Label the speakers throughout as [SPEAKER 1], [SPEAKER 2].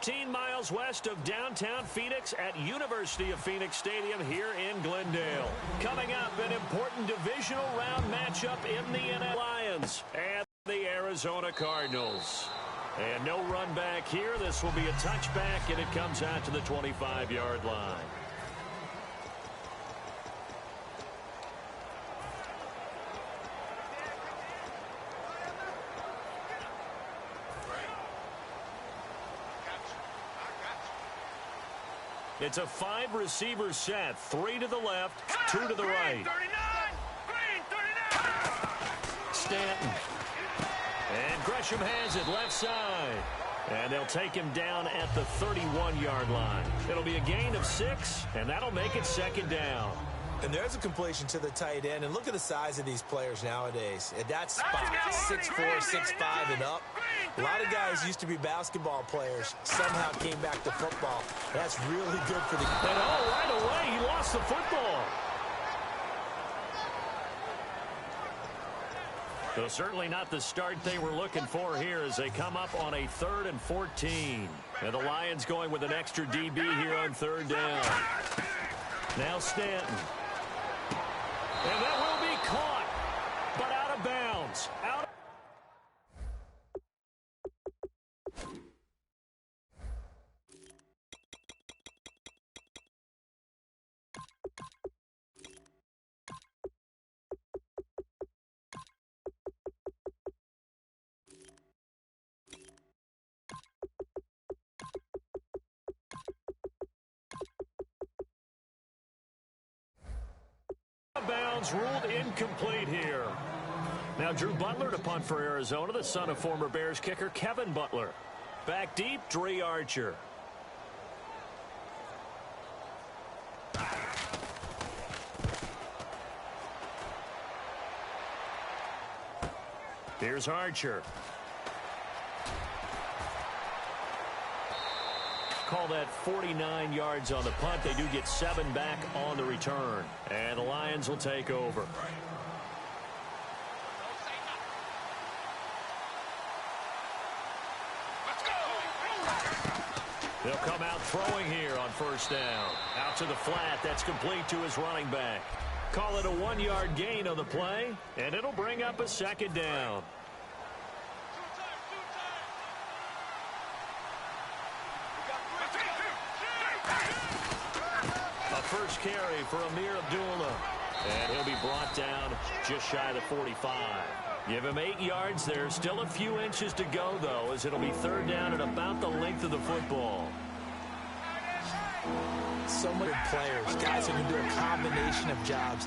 [SPEAKER 1] 15 miles west of downtown Phoenix at University of Phoenix Stadium here in Glendale. Coming up, an important divisional round matchup in the NFL Lions and the Arizona Cardinals. And no run back here. This will be a touchback, and it comes out to the 25-yard line. It's a 5-receiver set. 3 to the left, 2 to the right. Stanton. And Gresham has it left side. And they'll take him down at the 31-yard line. It'll be a gain of 6, and that'll make it second down.
[SPEAKER 2] And there's a completion to the tight end. And look at the size of these players nowadays. At that spot, 6'4", 6'5", and up. A lot of guys used to be basketball players, somehow came back to football. That's really good for the...
[SPEAKER 1] And right away, he lost the football. So certainly not the start they were looking for here as they come up on a 3rd and 14. And the Lions going with an extra DB here on 3rd down. Now Stanton. And that will be caught, but out of bounds. Bounds ruled incomplete here. Now Drew Butler to punt for Arizona, the son of former Bears kicker Kevin Butler. Back deep, Dre Archer. Here's Archer. Call that 49 yards on the punt. They do get 7 back on the return. And the Lions will take over. They'll come out throwing here on 1st down. Out to the flat. That's complete to his running back. Call it a 1-yard gain on the play, and it'll bring up a 2nd down. First carry for Amir Abdullah. And he'll be brought down just shy of the 45. Give him 8 yards there. Still a few inches to go, though, as it'll be 3rd down at about the length of the football.
[SPEAKER 2] So many players, guys who can do a combination of jobs.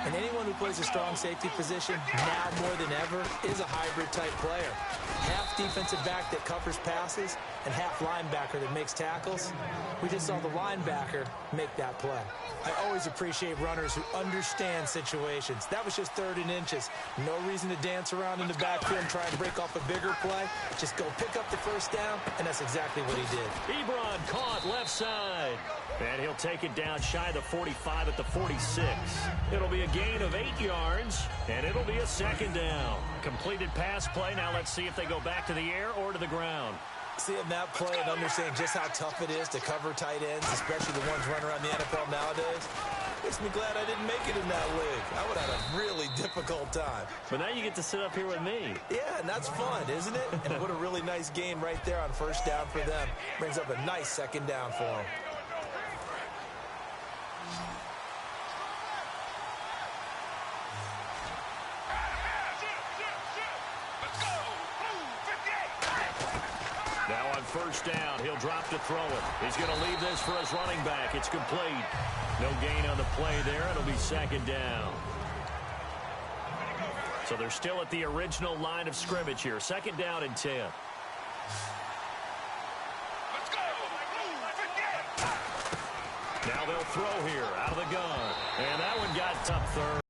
[SPEAKER 2] And anyone who plays a strong safety position, now more than ever, is a hybrid-type player. Half defensive back that covers passes and half linebacker that makes tackles. We just saw the linebacker make that play. I always appreciate runners who understand situations. That was just 3rd and inches. No reason to dance around in the backfield and try and break off a bigger play. Just go pick up the 1st down, and that's exactly what he did.
[SPEAKER 1] Ebron caught left side. And he'll take it down shy of the 45 at the 46. It'll be a gain of 8 yards, and it'll be a 2nd down. Completed pass play. Now let's see if they go back to the air or to the ground.
[SPEAKER 2] Seeing that play and understanding just how tough it is to cover tight ends, especially the ones running around the NFL nowadays, makes me glad I didn't make it in that league. I would have had a really difficult time.
[SPEAKER 1] But now you get to sit up here with me.
[SPEAKER 2] Yeah, and that's fun, isn't it? And what a really nice gain right there on 1st down for them. Brings up a nice 2nd down for them.
[SPEAKER 1] Now on 1st down, he'll drop to throw it. He's going to leave this for his running back. It's complete. No gain on the play there. It'll be 2nd down. So they're still at the original line of scrimmage here. 2nd down and 10. Now they'll throw here out of the gun. And that one got up 3rd.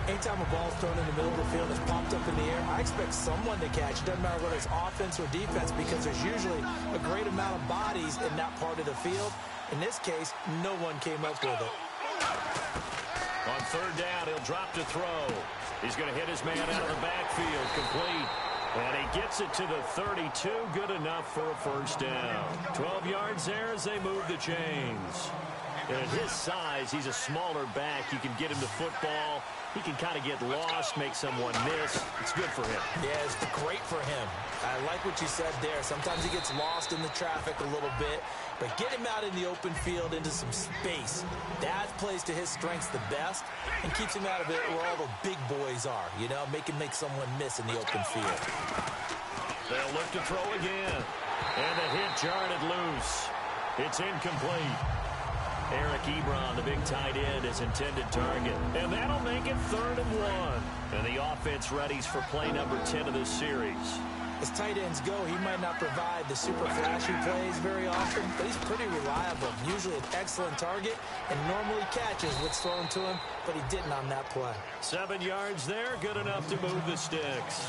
[SPEAKER 2] Anytime a ball's thrown in the middle of the field, it's popped up in the air, I expect someone to catch. It doesn't matter whether it's offense or defense, because there's usually a great amount of bodies in that part of the field. In this case, no one came up with it.
[SPEAKER 1] On 3rd down, he'll drop to throw. He's going to hit his man out of the backfield. Complete. And he gets it to the 32. Good enough for a first down. 12 yards there as they move the chains. And at his size, he's a smaller back. You can get him to football. He can kind of get lost, make someone miss. It's good for him.
[SPEAKER 2] Yeah, it's great for him. I like what you said there. Sometimes he gets lost in the traffic a little bit, but get him out in the open field into some space. That plays to his strengths the best and keeps him out of it where all the big boys are, you know, make someone miss in the open field.
[SPEAKER 1] They'll look to throw again. And the hit jarred it loose. It's incomplete. Eric Ebron, the big tight end, is intended target. And that'll make it 3rd and 1. And the offense readies for play number 10 of this series.
[SPEAKER 2] As tight ends go, he might not provide the super flashy plays very often, but he's pretty reliable. Usually an excellent target and normally catches what's thrown to him, but he didn't on that play.
[SPEAKER 1] 7 yards there, good enough to move the sticks.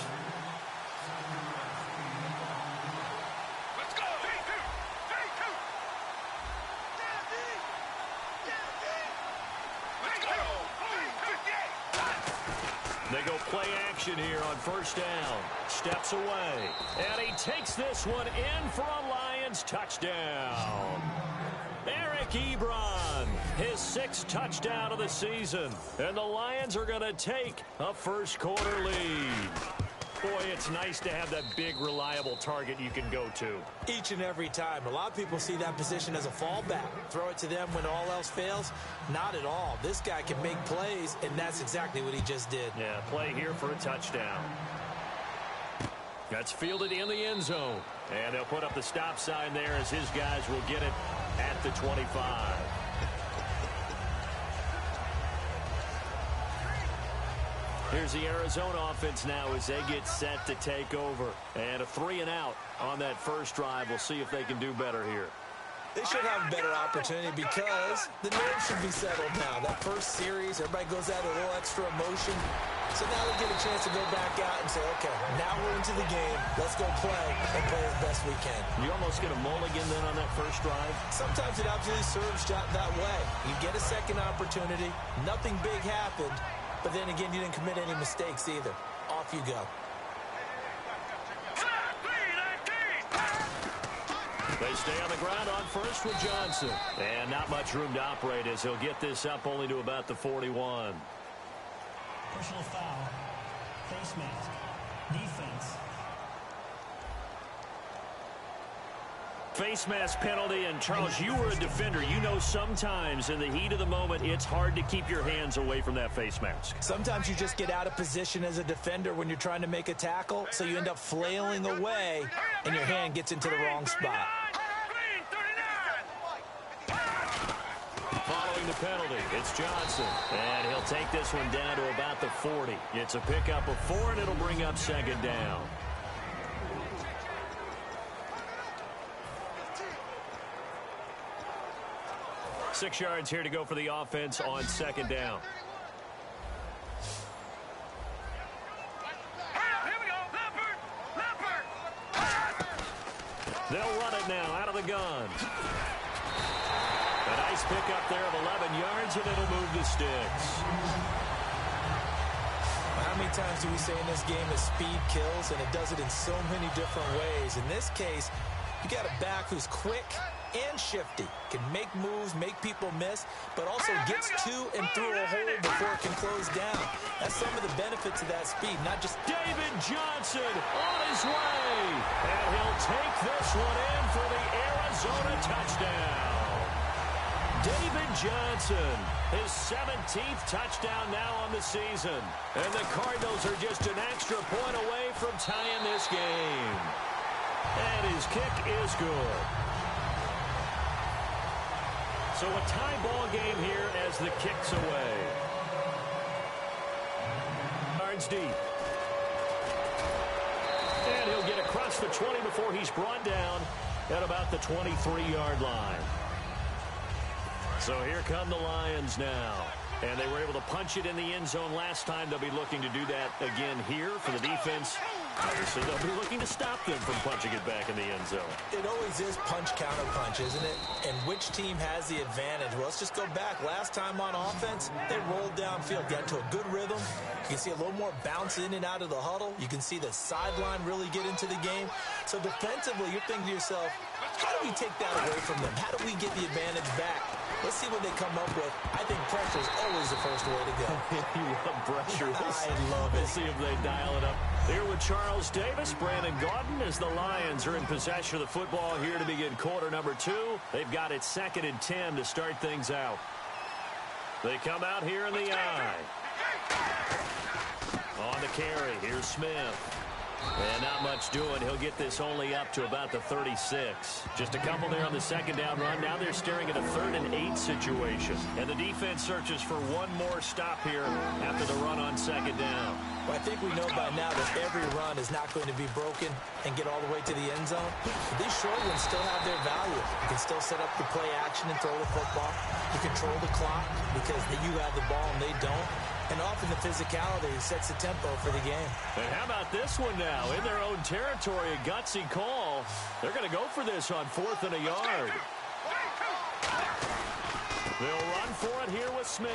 [SPEAKER 1] They go play action here on first down. Steps away. And he takes this one in for a Lions touchdown. Eric Ebron, his 6th touchdown of the season. And the Lions are going to take a first-quarter lead. Boy, it's nice to have that big, reliable target you can go to.
[SPEAKER 2] Each and every time. A lot of people see that position as a fallback. Throw it to them when all else fails. Not at all. This guy can make plays, and that's exactly what he just did.
[SPEAKER 1] Yeah, play here for a touchdown. That's fielded in the end zone. And they'll put up the stop sign there as his guys will get it at the 25. Here's the Arizona offense now as they get set to take over. And a 3-and-out on that first drive. We'll see if they can do better here.
[SPEAKER 2] They should have a better opportunity because the nerves should be settled now. That first series, everybody goes out a little extra emotion. So now they get a chance to go back out and say, okay, now we're into the game. Let's go play and play as best we can.
[SPEAKER 1] You almost get a mulligan then on that first drive?
[SPEAKER 2] Sometimes it absolutely serves that way. You get a second opportunity. Nothing big happened. But then again, you didn't commit any mistakes either. Off you go.
[SPEAKER 1] They stay on the ground on first with Johnson. And not much room to operate as he'll get this up only to about the 41.
[SPEAKER 3] Personal foul. Face mask. Defense.
[SPEAKER 1] Face mask penalty, and Charles, you were a defender. You know sometimes in the heat of the moment, it's hard to keep your hands away from that face mask.
[SPEAKER 2] Sometimes you just get out of position as a defender when you're trying to make a tackle, so you end up flailing away, and your hand gets into the wrong spot.
[SPEAKER 1] Following the penalty, it's Johnson, and he'll take this one down to about the 40. It's a pickup of 4, and it'll bring up 2nd down. Six yards here to go for the offense on 2nd down. They'll run it now out of the gun. A nice pickup there of 11 yards, and it'll move the sticks.
[SPEAKER 2] How many times do we say in this game that speed kills, and it does it in so many different ways? In this case, you got a back who's quick and shifty, can make moves, make people miss, but also gets to and through a hole before it can close down. That's some of the benefits of that speed, not just...
[SPEAKER 1] David Johnson on his way, and he'll take this one in for the Arizona touchdown. David Johnson, his 17th touchdown now on the season, and the Cardinals are just an extra point away from tying this game. And his kick is good. So a tie ball game here as the kick's away. Yards deep. And he'll get across the 20 before he's brought down at about the 23-yard line. So here come the Lions now. And they were able to punch it in the end zone last time. They'll be looking to do that again here for the defense. Obviously, they'll be looking to stop them from punching it back in the end zone.
[SPEAKER 2] It always is punch-counter-punch, isn't it? And which team has the advantage? Well, let's just go back. Last time on offense, they rolled downfield, got to a good rhythm. You can see a little more bounce in and out of the huddle. You can see the sideline really get into the game. So defensively, you're thinking to yourself, how do we take that away from them? How do we get the advantage back? Let's see what they come up with. I think pressure is always the first way to go.
[SPEAKER 1] You love pressure.
[SPEAKER 2] I love it.
[SPEAKER 1] We'll see if they dial it up. Here with Charles Davis, Brandon Gaudin, as the Lions are in possession of the football here to begin quarter number 2. They've got it 2nd and 10 to start things out. They come out here in the eye. On the carry, here's Smith. And not much doing. He'll get this only up to about the 36. Just a couple there on the second down run. Now they're staring at a 3rd and 8 situation. And the defense searches for one more stop here after the run on 2nd down.
[SPEAKER 2] Well, I think we know by now that every run is not going to be broken and get all the way to the end zone. But these short ones still have their value. You can still set up the play action and throw the football. You control the clock because you have the ball and they don't. And often the physicality sets the tempo for the game.
[SPEAKER 1] And how about this one now? In their own territory, a gutsy call. They're going to go for this on 4th and a yard. They'll run for it here with Smith.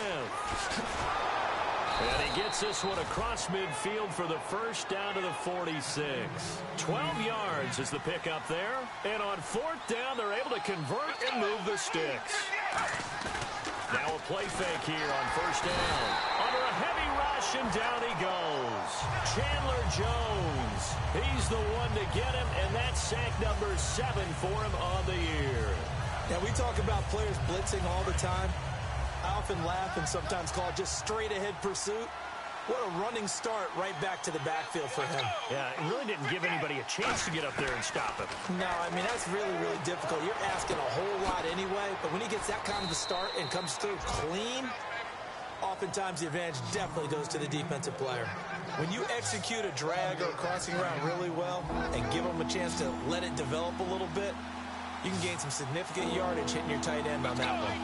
[SPEAKER 1] And he gets this one across midfield for the first down to the 46. 12 yards is the pickup there. And on 4th down, they're able to convert and move the sticks. Now a play fake here on 1st down. Under a heavy rush, and down he goes. Chandler Jones. He's the one to get him, and that's sack number 7 for him on the year.
[SPEAKER 2] Now, we talk about players blitzing all the time. I often laugh and sometimes call it just straight-ahead pursuit. What a running start right back to the backfield for him.
[SPEAKER 1] Yeah, it really didn't give anybody a chance to get up there and stop him.
[SPEAKER 2] No, I mean, that's really, really difficult. You're asking a whole lot anyway, but when he gets that kind of a start and comes through clean, oftentimes the advantage definitely goes to the defensive player. When you execute a drag or a crossing route really well and give them a chance to let it develop a little bit, you can gain some significant yardage hitting your tight end on that one.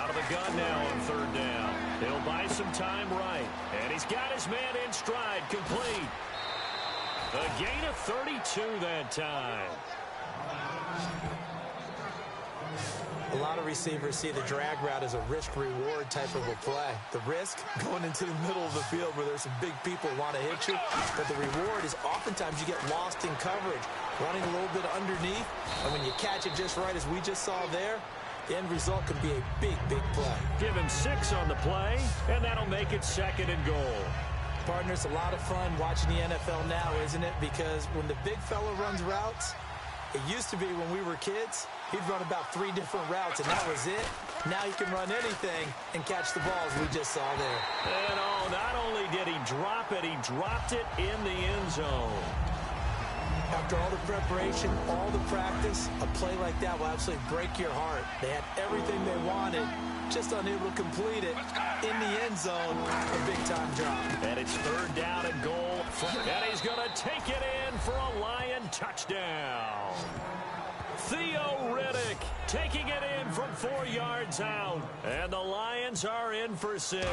[SPEAKER 1] Out of the gun now on 3rd down. He'll buy some time right. And he's got his man in stride, complete. A gain of 32 that time.
[SPEAKER 2] A lot of receivers see the drag route as a risk-reward type of a play. The risk, going into the middle of the field where there's some big people who want to hit you. But the reward is oftentimes you get lost in coverage, running a little bit underneath. And when you catch it just right, as we just saw there, the end result could be a big, big play.
[SPEAKER 1] Give him 6 on the play, and that'll make it 2nd and goal.
[SPEAKER 2] Partner, it's a lot of fun watching the NFL now, isn't it? Because when the big fella runs routes, it used to be when we were kids, he'd run about 3 different routes, and that was it. Now he can run anything and catch the balls we just saw there.
[SPEAKER 1] And not only did he drop it, he dropped it in the end zone.
[SPEAKER 2] After all the preparation, all the practice, a play like that will absolutely break your heart. They had everything they wanted, just unable to complete it in the end zone. A big-time drop.
[SPEAKER 1] And it's 3rd down and goal. And he's going to take it in for a Lion touchdown. Theo Riddick taking it in from 4 yards out. And the Lions are in for 6.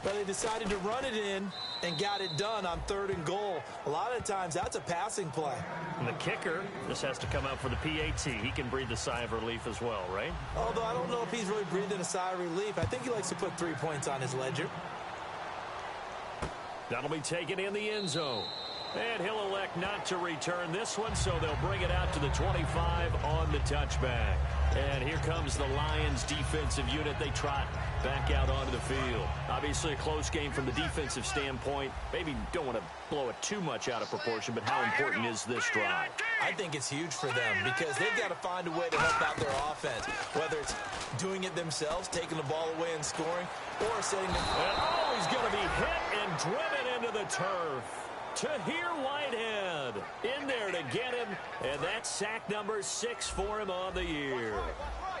[SPEAKER 2] But they decided to run it in and got it done on 3rd and goal. A lot of times, that's a passing play.
[SPEAKER 1] And the kicker, this has to come out for the PAT. He can breathe a sigh of relief as well, right?
[SPEAKER 2] Although I don't know if he's really breathing a sigh of relief. I think he likes to put 3 points on his ledger.
[SPEAKER 1] That'll be taken in the end zone. And he'll elect not to return this one, so they'll bring it out to the 25 on the touchback. And here comes the Lions defensive unit. They trot back out onto the field. Obviously a close game from the defensive standpoint. Maybe don't want to blow it too much out of proportion, but how important is this drive?
[SPEAKER 2] I think it's huge for them because they've got to find a way to help out their offense, whether it's doing it themselves, taking the ball away and scoring, or setting them.
[SPEAKER 1] And he's going to be hit and driven into the turf. Tahir Whitehead in there to get him, and that's sack number 6 for him on the year.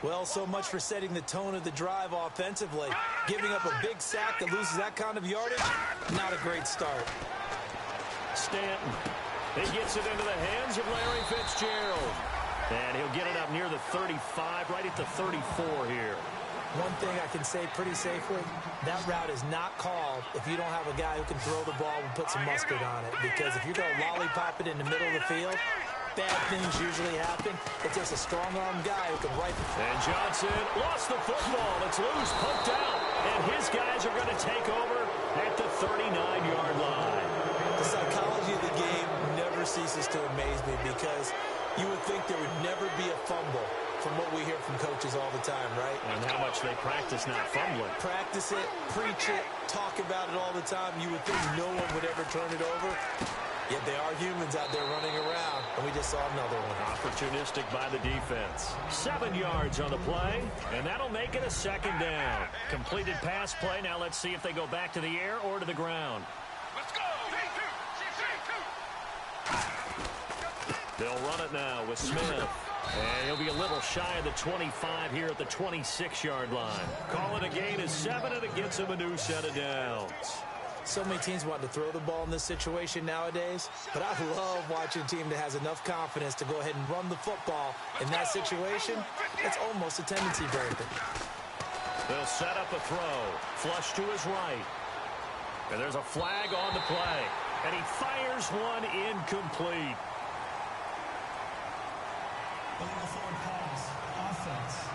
[SPEAKER 2] Well, so much for setting the tone of the drive offensively. Giving up a big sack that loses that kind of yardage, not a great start.
[SPEAKER 1] Stanton, he gets it into the hands of Larry Fitzgerald. And he'll get it up near the 35, right at the 34 here.
[SPEAKER 2] One thing I can say pretty safely, that route is not called if you don't have a guy who can throw the ball and put some mustard on it. Because if you're going to lollipop it in the middle of the field, bad things usually happen. It takes a strong-arm guy who can rifle.
[SPEAKER 1] And Johnson lost the football. It's loose, poked out. And his guys are going to take over at the 39-yard line.
[SPEAKER 2] The psychology of the game never ceases to amaze me because you would think there would never be a fumble from what we hear from coaches all the time, right?
[SPEAKER 1] And how much they practice not fumbling.
[SPEAKER 2] Practice it, preach it, talk about it all the time. You would think no one would ever turn it over. Yet they are humans out there running around, and we just saw another one.
[SPEAKER 1] Opportunistic by the defense. 7 yards on the play, and that'll make it a second down. Completed pass play. Now let's see if they go back to the air or to the ground.
[SPEAKER 4] Let's go!
[SPEAKER 1] They'll run it now with Smith. And he'll be a little shy of the 25 here at the 26-yard line. Call it a gain of 7, and it gets him a new set of downs.
[SPEAKER 2] So many teams want to throw the ball in this situation nowadays, but I love watching a team that has enough confidence to go ahead and run the football. In that situation, it's almost a tendency breaker.
[SPEAKER 1] They'll set up a throw. Flush to his right. And there's a flag on the play. And he fires one incomplete.
[SPEAKER 3] Illegal forward pass. Offense.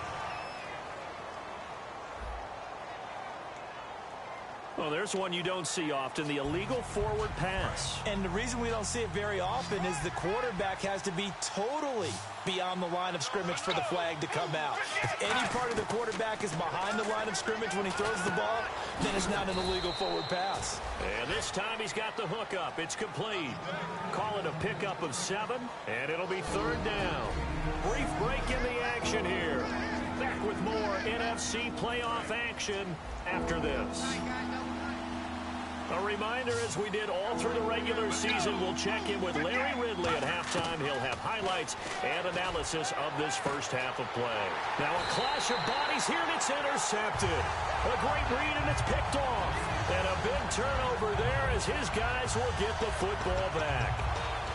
[SPEAKER 1] Well, there's one you don't see often, the illegal forward pass.
[SPEAKER 2] And the reason we don't see it very often is the quarterback has to be totally beyond the line of scrimmage for the flag to come out. If any part of the quarterback is behind the line of scrimmage when he throws the ball, then it's not an illegal forward pass.
[SPEAKER 1] And this time he's got the hook up. It's complete. Call it a pickup of 7, and it'll be third down. Brief break in the action here. Back with more NFC playoff action after this. A reminder, as we did all through the regular season, we'll check in with Larry Ridley at halftime. He'll have highlights and analysis of this first half of play. Now a clash of bodies here, and it's intercepted. A great read, and it's picked off. And a big turnover there as his guys will get the football back.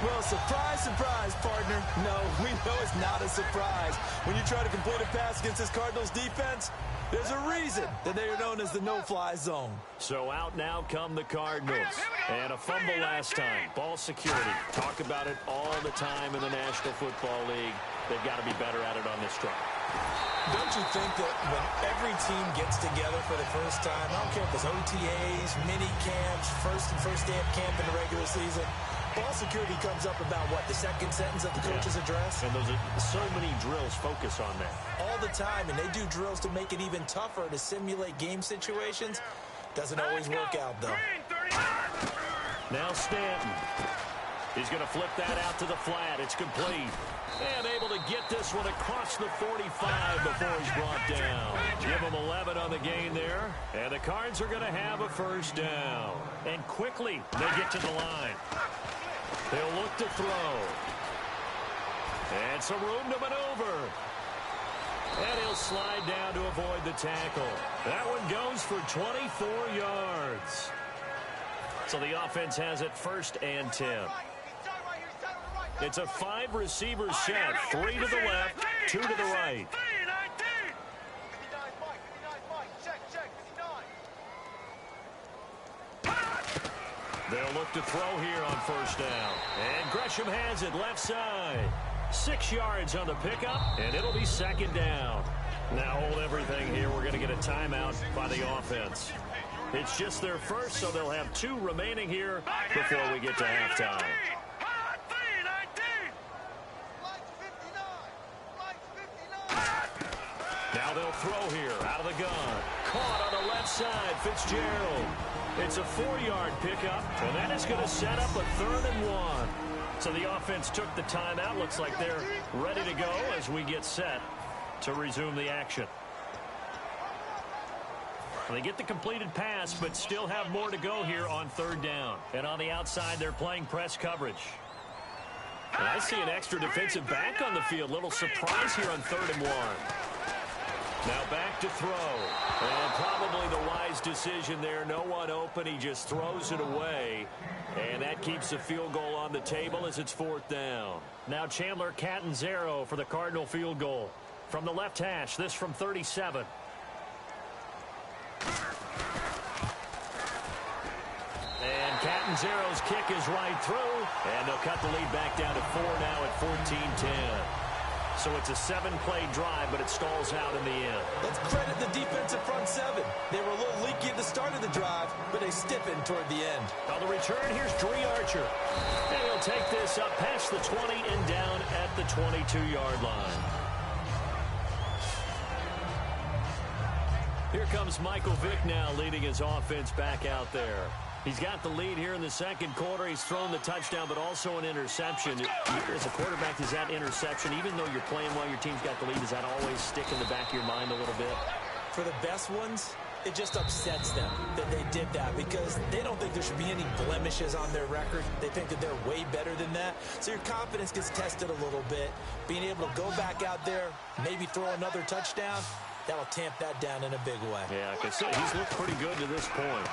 [SPEAKER 2] Well, surprise, surprise, partner. No, we know it's not a surprise. When you try to complete a pass against this Cardinals defense, there's a reason that they are known as the no-fly zone.
[SPEAKER 1] So out now come the Cardinals. And a fumble last time. Ball security. Talk about it all the time in the National Football League. They've got to be better at it on this drive.
[SPEAKER 2] Don't you think that when every team gets together for the first time, I don't care if it's OTAs, mini camps, first day of camp in the regular season, ball security comes up about what, the second sentence of the coach's address?
[SPEAKER 1] And those are so many drills focus on that.
[SPEAKER 2] All the time, and they do drills to make it even tougher to simulate game situations. Doesn't always work out, though.
[SPEAKER 1] Now Stanton. He's going to flip that out to the flat. It's complete. And able to get this one across the 45 before he's brought down. Give him 11 on the gain there. And the Cards are going to have a first down. And quickly, they get to the line. They'll look to throw. And some room to maneuver. And he'll slide down to avoid the tackle. That one goes for 24 yards. So the offense has it 1st and 10. It's a 5-receiver set. 3 to the left, 2 to the right. They'll look to throw here on 1st down. And Gresham has it left side. 6 yards on the pickup, and it'll be 2nd down. Now hold everything here. We're going to get a timeout by the offense. It's just their first, so they'll have 2 remaining here before we get to halftime. Now they'll throw here out of the gun. Caught on the left side, Fitzgerald. It's a 4-yard pickup, and that is going to set up a 3rd and 1. So the offense took the timeout. Looks like they're ready to go as we get set to resume the action. They get the completed pass, but still have more to go here on 3rd down. And on the outside, they're playing press coverage. And I see an extra defensive back on the field. Little surprise here on 3rd and 1. Now back to throw. And probably the wise decision there. No one open. He just throws it away. And that keeps the field goal on the table as it's 4th down. Now Chandler Catanzaro for the Cardinal field goal. From the left hash, this from 37. Catanzaro's kick is right through, and they'll cut the lead back down to 4 now at 14-10. So it's a 7-play drive, but it stalls out in the end.
[SPEAKER 2] Let's credit the defensive front seven. They were a little leaky at the start of the drive, but they stiffened toward the end.
[SPEAKER 1] On the return, here's Dree Archer. And he'll take this up past the 20 and down at the 22-yard line. Here comes Michael Vick now leading his offense back out there. He's got the lead here in the second quarter. He's thrown the touchdown, but also an interception. As a quarterback, is that interception, even though you're playing while your team's got the lead, does that always stick in the back of your mind a little bit?
[SPEAKER 2] For the best ones, it just upsets them that they did that because they don't think there should be any blemishes on their record. They think that they're way better than that. So your confidence gets tested a little bit. Being able to go back out there, maybe throw another touchdown, that'll tamp that down in a big way.
[SPEAKER 1] Yeah, like I said, he's looked pretty good to this point.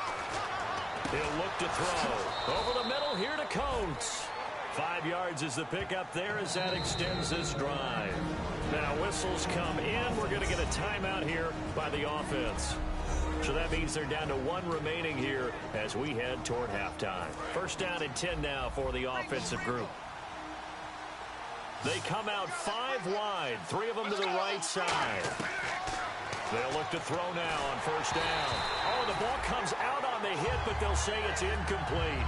[SPEAKER 1] He'll look to throw. Over the middle, here to Coates. 5 yards is the pickup there as that extends this drive. Now whistles come in. We're going to get a timeout here by the offense. So that means they're down to 1 remaining here as we head toward halftime. First down and 10 now for the offensive group. They come out 5 wide, 3 of them to the right side. They'll look to throw now on first down. Oh, the ball comes out on the hit, but they'll say it's incomplete.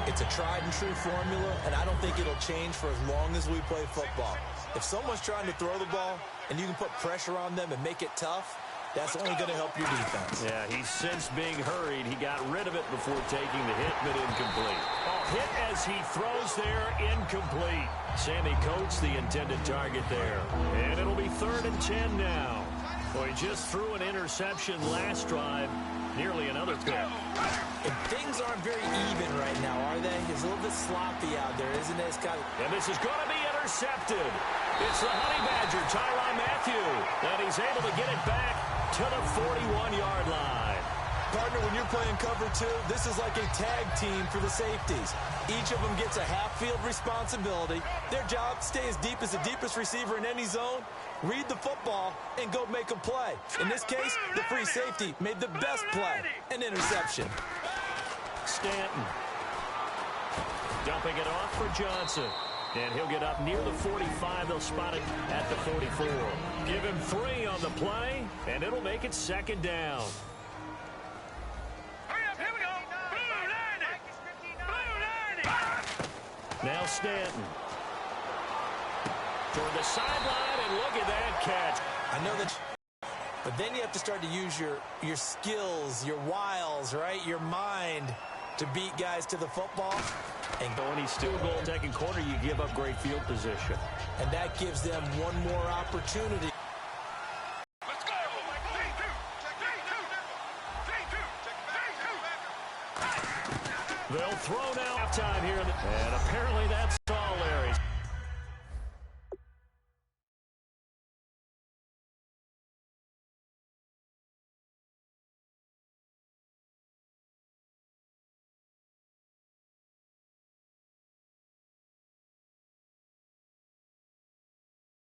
[SPEAKER 2] It's a tried-and-true formula, and I don't think it'll change for as long as we play football. If someone's trying to throw the ball and you can put pressure on them and make it tough, that's only going to help your defense.
[SPEAKER 1] Yeah, he's since being hurried. He got rid of it before taking the hit, but incomplete. Oh, hit as he throws there, incomplete. Sammy Coates, the intended target there. And it'll be 3rd and 10 now. Well, he just threw an interception last drive. Nearly another pick.
[SPEAKER 2] And things aren't very even right now, are they? It's a little bit sloppy out there, isn't it?
[SPEAKER 1] And this is going to be intercepted. It's the Honey Badger, Tyrann Mathieu. And he's able to get it back to the 41-yard line.
[SPEAKER 2] Partner, when you're playing cover 2, this is like a tag team for the safeties. Each of them gets a half-field responsibility. Their job, stay as deep as the deepest receiver in any zone, read the football, and go make a play. In this case, the free safety made the best play, an interception.
[SPEAKER 1] Stanton dumping it off for Johnson. And he'll get up near the 45. They'll spot it at the 44. Give him 3 on the play, and it'll make it 2nd down. Now Stanton. Toward the sideline, and look at that catch.
[SPEAKER 2] I know that, but then you have to start to use your skills, your wiles, right? Your mind to beat guys to the football.
[SPEAKER 1] And when he's still going second quarter, you give up great field position.
[SPEAKER 2] And that gives them one more opportunity.
[SPEAKER 4] Let's go.
[SPEAKER 1] They'll throw now. Halftime here. And apparently that's all, Larry.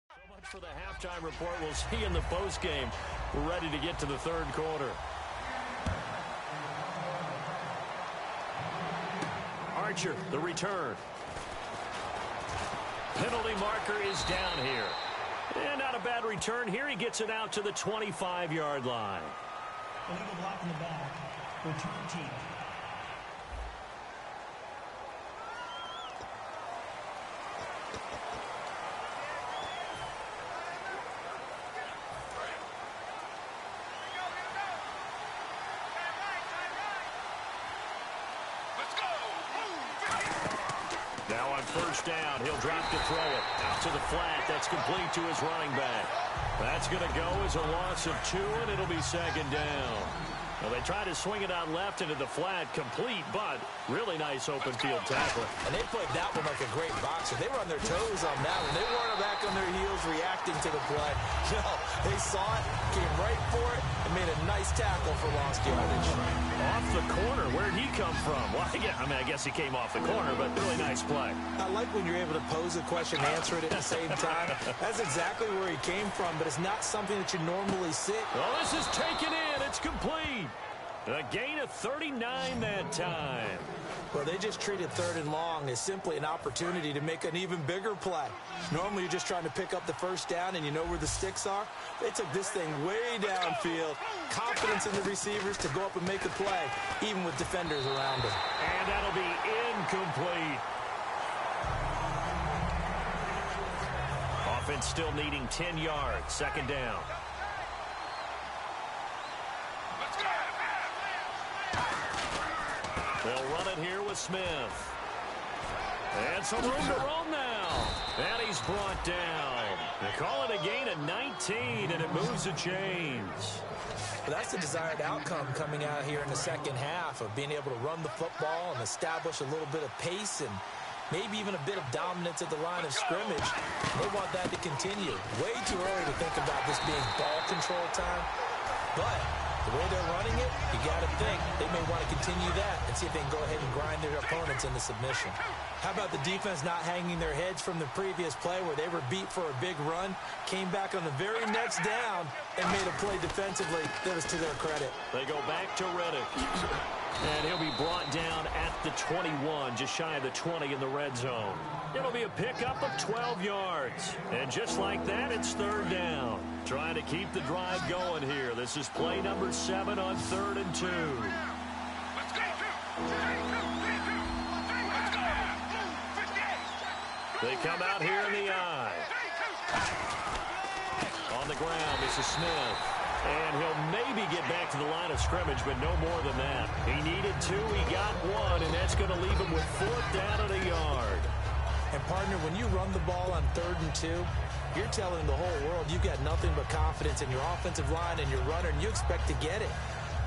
[SPEAKER 1] So much for the halftime report. We'll see in the postgame. We're ready to get to the 3rd quarter. Archer, the return. Penalty marker is down here. And not a bad return here. He gets it out to the 25-yard line.
[SPEAKER 3] Illegal block in the back. Return team.
[SPEAKER 1] Now on first down, he'll drop to throw it. Out to the flat. That's complete to his running back. That's going to go as a loss of 2, and it'll be 2nd down. Well, they try to swing it out left into the flat, complete, but really nice open field tackle.
[SPEAKER 2] And they played that one like a great boxer. They were on their toes on that one. They weren't back on their heels reacting to the play. No, they saw it, came right for it, and made a nice tackle for lost yardage.
[SPEAKER 1] Off the corner. Where'd he come from? Well, I guess he came off the corner, but really nice play.
[SPEAKER 2] I like when you're able to pose a question and answer it at the same time. That's exactly where he came from, but it's not something that you normally see.
[SPEAKER 1] Well, this is taken in. It's complete. A gain of 39 that time.
[SPEAKER 2] Well, they just treated 3rd and long as simply an opportunity to make an even bigger play. Normally, you're just trying to pick up the first down and you know where the sticks are. They took this thing way downfield. Confidence in the receivers to go up and make a play, even with defenders around them.
[SPEAKER 1] And that'll be incomplete. Offense still needing 10 yards. 2nd down. They'll run it here with Smith. And some room to roam now. And he's brought down. They call it a gain of 19, and it moves the chains.
[SPEAKER 2] Well, that's the desired outcome coming out here in the second half of being able to run the football and establish a little bit of pace and maybe even a bit of dominance at the line of scrimmage. They want that to continue. Way too early to think about this being ball control time. But the way they're running it, you got to think they may want to continue that and see if they can go ahead and grind their opponents into submission. How about the defense not hanging their heads from the previous play where they were beat for a big run, came back on the very next down, and made a play defensively that was to their credit.
[SPEAKER 1] They go back to Reddick. And he'll be brought down at the 21, just shy of the 20 in the red zone. It'll be a pickup of 12 yards. And just like that, it's 3rd down. Trying to keep the drive going here. This is play number 7 on 3rd and 2. They come out here in the eye. On the ground, this is Smith. And he'll maybe get back to the line of scrimmage, but no more than that. He needed 2, he got 1, and that's going to leave him with 4th down and a yard.
[SPEAKER 2] And, partner, when you run the ball on 3rd and 2, you're telling the whole world you've got nothing but confidence in your offensive line and your runner, and you expect to get it.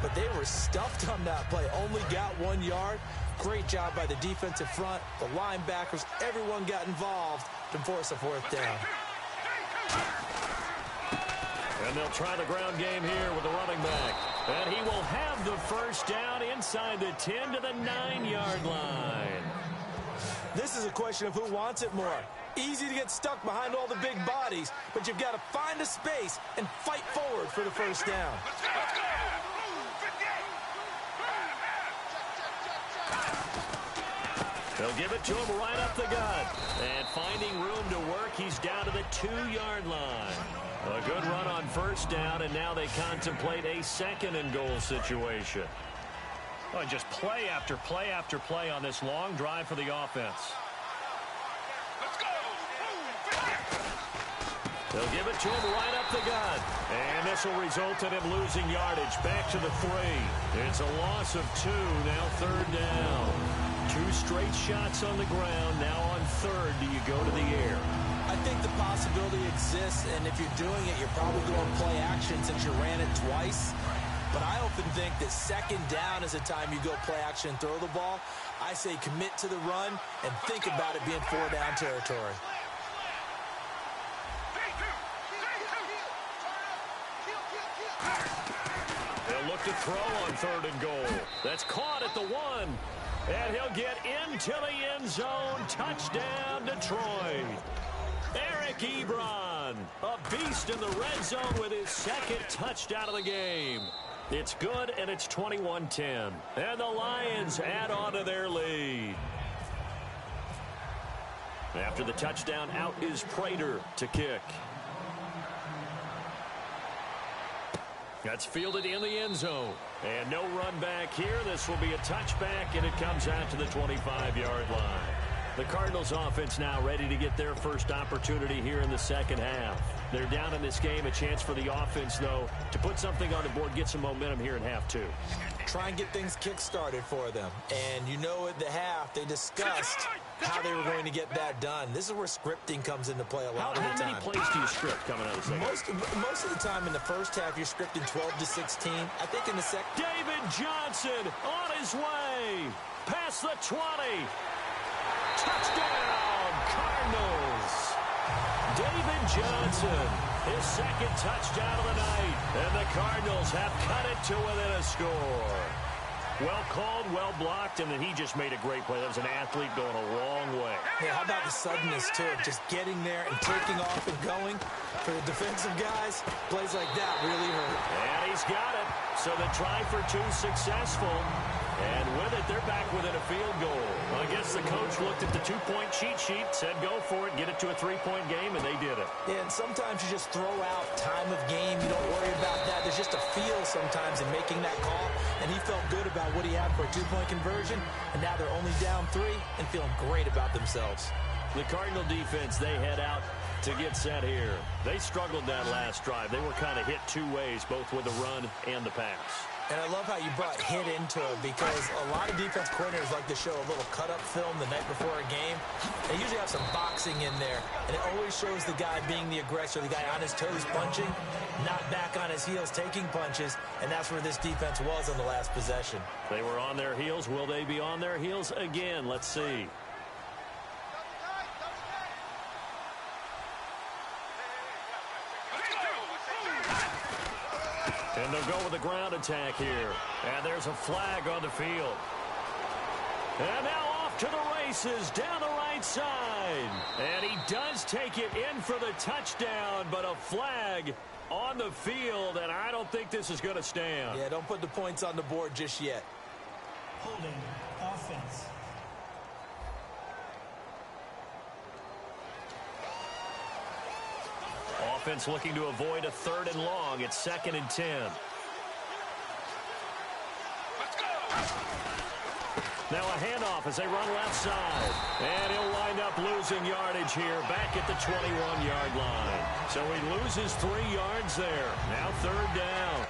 [SPEAKER 2] But they were stuffed on that play, only got 1 yard. Great job by the defensive front, the linebackers, everyone got involved to force a 4th down.
[SPEAKER 1] And they'll try the ground game here with the running back. And he will have the 1st down inside the 10 to the 9-yard line.
[SPEAKER 2] This is a question of who wants it more. Easy to get stuck behind all the big bodies, but you've got to find a space and fight forward for the 1st down.
[SPEAKER 1] They'll give it to him right up the gut. And finding room to work, he's down to the 2-yard line. A good run on 1st down, and now they contemplate a 2nd and goal situation. Oh, just play after play after play on this long drive for the offense. They'll give it to him right up the gut. And this will result in him losing yardage back to the 3. It's a loss of 2, now 3rd down. 2 straight shots on the ground. Now on 3rd, do you go to the air?
[SPEAKER 2] I think the possibility exists, and if you're doing it, you're probably going play action since you ran it twice. But I often think that 2nd down is the time you go play action and throw the ball. I say commit to the run and think about it being 4-down territory.
[SPEAKER 1] They'll look to throw on 3rd and goal. That's caught at the 1. And he'll get into the end zone. Touchdown, Detroit. Eric Ebron, a beast in the red zone with his 2nd touchdown of the game. It's good, and it's 21-10. And the Lions add on to their lead. After the touchdown, out is Prater to kick. That's fielded in the end zone. And no run back here. This will be a touchback, and it comes out to the 25-yard line. The Cardinals offense now ready to get their first opportunity here in the second half. They're down in this game. A chance for the offense, though, to put something on the board, get some momentum here in half 2.
[SPEAKER 2] Try and get things kick-started for them. And you know at the half, they discussed how they were going to get that done. This is where scripting comes into play a lot of the time.
[SPEAKER 1] How many plays do you script coming out of the second?
[SPEAKER 2] Most of the time in the first half, you're scripting 12 to 16. I think in the second...
[SPEAKER 1] David Johnson on his way. Past the 20. Touchdown, Cardinals. David Johnson, his 2nd touchdown of the night. And the Cardinals have cut it to within a score. Well called, well blocked, and then he just made a great play. That was an athlete going a long way.
[SPEAKER 2] Yeah, how about the suddenness, too, of just getting there and taking off and going? For the defensive guys, plays like that really hurt.
[SPEAKER 1] And he's got it. So the try for two successful. And with it, they're back within a field goal. I guess the coach looked at the two-point cheat sheet, said go for it, get it to a three-point game, and they did it.
[SPEAKER 2] Yeah, and sometimes you just throw out time of game. You don't worry about that. There's just a feel sometimes in making that call, and he felt good about what he had for a two-point conversion, and now they're only down 3 and feeling great about themselves.
[SPEAKER 1] The Cardinal defense, they head out to get set here. They struggled that last drive. They were kind of hit two ways, both with the run and the pass.
[SPEAKER 2] And I love how you brought hit into it because a lot of defense coordinators like to show a little cut-up film the night before a game. They usually have some boxing in there, and it always shows the guy being the aggressor, the guy on his toes punching, not back on his heels taking punches, and that's where this defense was on the last possession.
[SPEAKER 1] They were on their heels. Will they be on their heels again? Let's see. And they'll go with a ground attack here. And there's a flag on the field. And now off to the races down the right side. And he does take it in for the touchdown, but a flag on the field, and I don't think this is going to stand.
[SPEAKER 2] Yeah, don't put the points on the board just yet.
[SPEAKER 3] Holding offense.
[SPEAKER 1] Offense looking to avoid a 3rd and long. It's 2nd and 10.
[SPEAKER 4] Let's go.
[SPEAKER 1] Now a handoff as they run left side. And he'll wind up losing yardage here back at the 21-yard line. So he loses 3 yards there. Now 3rd down.